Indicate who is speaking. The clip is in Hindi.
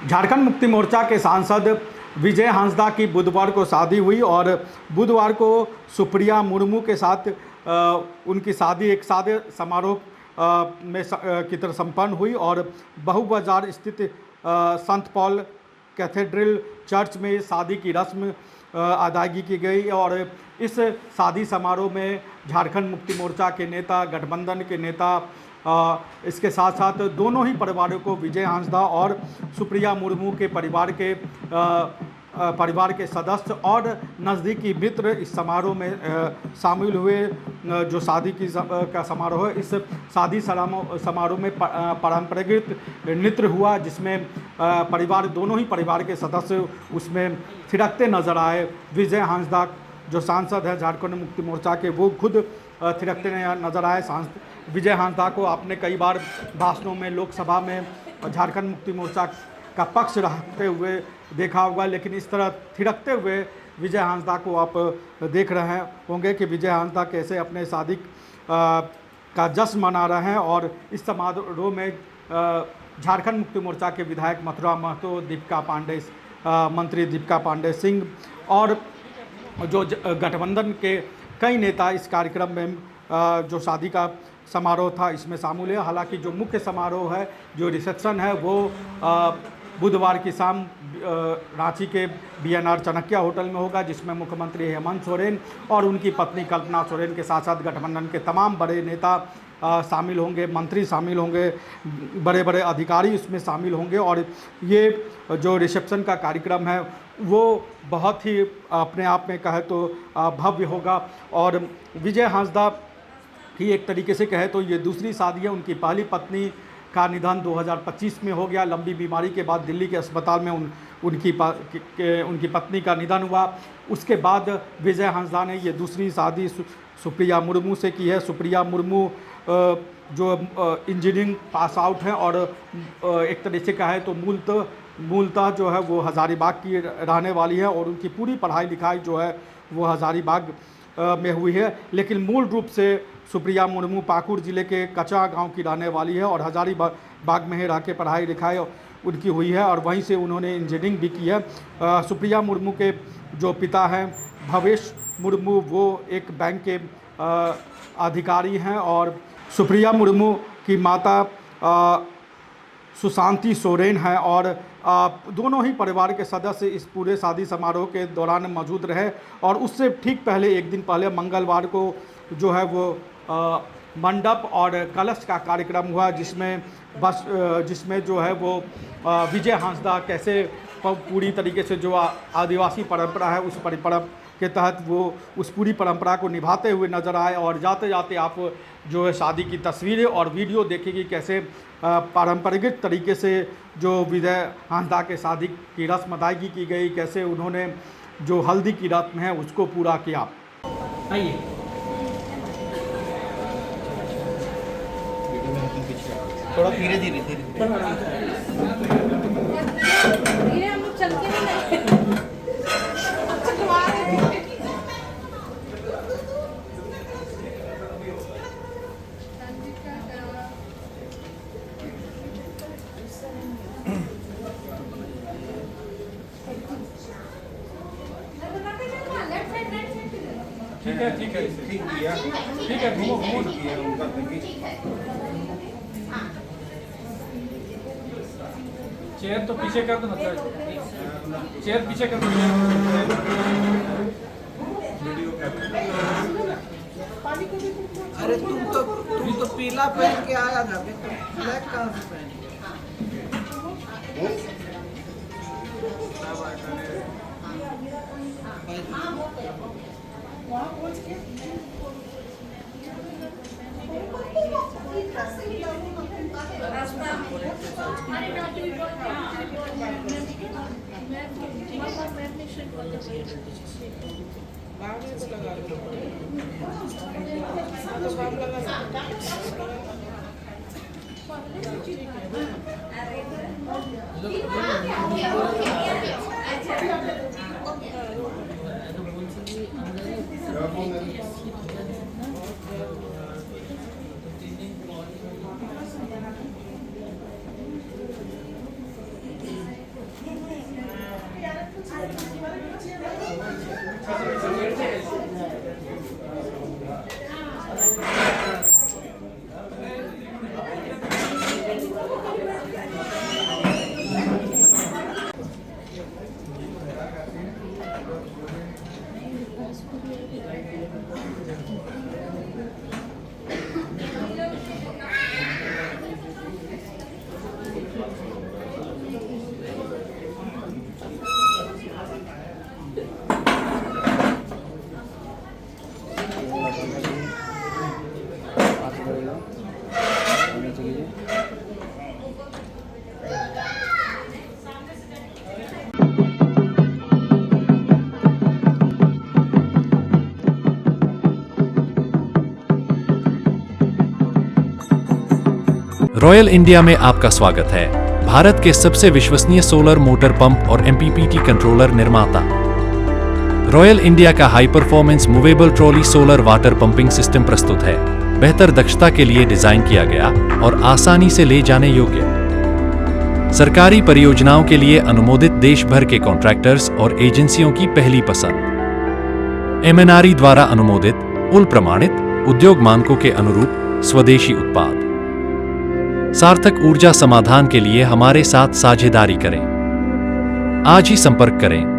Speaker 1: झारखंड मुक्ति मोर्चा के सांसद विजय हांसदा की बुधवार को शादी हुई और बुधवार को सुप्रिया मुर्मू के साथ उनकी शादी एक सादे समारोह की तरह संपन्न हुई और बहु बाजार स्थित संत पॉल कैथेड्रल चर्च में शादी की रस्म अदायगी की गई और इस शादी समारोह में झारखंड मुक्ति मोर्चा के नेता, गठबंधन के नेता, इसके साथ साथ दोनों ही परिवारों को विजय हांसदा और सुप्रिया मुर्मू के परिवार के सदस्य और नज़दीकी मित्र इस समारोह में शामिल हुए। जो शादी का समारोह है, इस शादी समारोह में पारंपरिक नृत्य हुआ, जिसमें दोनों ही परिवार के सदस्य उसमें थिरकते नजर आए। विजय हांसदा जो सांसद है झारखंड मुक्ति मोर्चा के, वो खुद थिरकते नजर आए। विजय हांसदा को आपने कई बार भाषणों में, लोकसभा में झारखंड मुक्ति मोर्चा का पक्ष रखते हुए देखा होगा, लेकिन इस तरह थिरकते हुए विजय हांसदा को आप देख रहे होंगे कि विजय हांसदा कैसे अपने शादी का जश्न मना रहे हैं। और इस समारोह में झारखंड मुक्ति मोर्चा के विधायक मथुरा महतो, दीपिका पांडे, मंत्री दीपिका पांडे सिंह और जो गठबंधन के कई नेता इस कार्यक्रम में जो शादी का समारोह था इसमें शामिल है। हालांकि जो मुख्य समारोह है, जो रिसेप्शन है, वो बुधवार की शाम रांची के BNR चाणक्य होटल में होगा, जिसमें मुख्यमंत्री हेमंत सोरेन और उनकी पत्नी कल्पना सोरेन के साथ साथ गठबंधन के तमाम बड़े नेता शामिल होंगे, मंत्री शामिल होंगे, बड़े बड़े अधिकारी इसमें शामिल होंगे। और ये जो रिसेप्शन का कार्यक्रम है वो बहुत ही अपने आप में कहे तो भव्य होगा। और विजय हांसदा की एक तरीके से कहे तो ये दूसरी शादी है। उनकी पहली पत्नी का निधन 2025 में हो गया। लंबी बीमारी के बाद दिल्ली के अस्पताल में उनकी पत्नी का निधन हुआ। उसके बाद विजय हांसदा ने ये दूसरी शादी सुप्रिया मुर्मू से की है। सुप्रिया मुर्मू जो इंजीनियरिंग पास आउट हैं और एक तरीके से कहे तो मूलतः जो है वो हज़ारीबाग की रहने वाली है और उनकी पूरी पढ़ाई लिखाई जो है वो हज़ारीबाग में हुई है। लेकिन मूल रूप से सुप्रिया मुर्मू पाकुड़ ज़िले के कचा गांव की रहने वाली है और हज़ारीबाग में ही रह के पढ़ाई लिखाई उनकी हुई है और वहीं से उन्होंने इंजीनियरिंग भी की है। सुप्रिया मुर्मू के जो पिता हैं भवेश मुर्मू, वो एक बैंक के अधिकारी हैं और सुप्रिया मुर्मू की माता सुशांति सोरेन है और दोनों ही परिवार के सदस्य इस पूरे शादी समारोह के दौरान मौजूद रहे। और उससे ठीक पहले, एक दिन पहले मंगलवार को जो है वो मंडप और कलश का कार्यक्रम हुआ, जिसमें जो है वो विजय हांसदा कैसे पूरी तरीके से जो आदिवासी परंपरा है उस परंपरा के तहत वो उस पूरी परंपरा को निभाते हुए नजर आए। और जाते जाते आप जो है शादी की तस्वीरें और वीडियो देखेंगे कैसे पारंपरिक तरीके से जो विजय हांसदा के शादी की रस्म अदायगी की गई, कैसे उन्होंने जो हल्दी की रस्म है उसको पूरा किया। आइए
Speaker 2: थोड़ा धीरे धीरे
Speaker 3: हम लोग चल के नहीं
Speaker 2: ठीक है, घूमो किया उनका
Speaker 4: चेयर तो पीछे कर दो ना, चेयर पीछे कर दो।
Speaker 5: अरे तुम तो पीला पहन के आया था, ब्लैक कहाँ से पहने?
Speaker 6: रॉयल इंडिया में आपका स्वागत है। भारत के सबसे विश्वसनीय सोलर मोटर पंप और एमपीपीटी कंट्रोलर निर्माता रॉयल इंडिया का high performance movable trolley solar water pumping system प्रस्तुत है। बेहतर दक्षता के लिए डिजाइन किया गया और आसानी से ले जाने योग्य। सरकारी परियोजनाओं के लिए अनुमोदित देश भर के कॉन्ट्रैक्टर्स और एजेंसियों की पहली पसंद। एमएनआरई द्वारा अनुमोदित, उल प्रमाणित, उद्योग मानकों के अनुरूप स्वदेशी उत्पाद। सार्थक ऊर्जा समाधान के लिए हमारे साथ साझेदारी करें। आज ही संपर्क करें।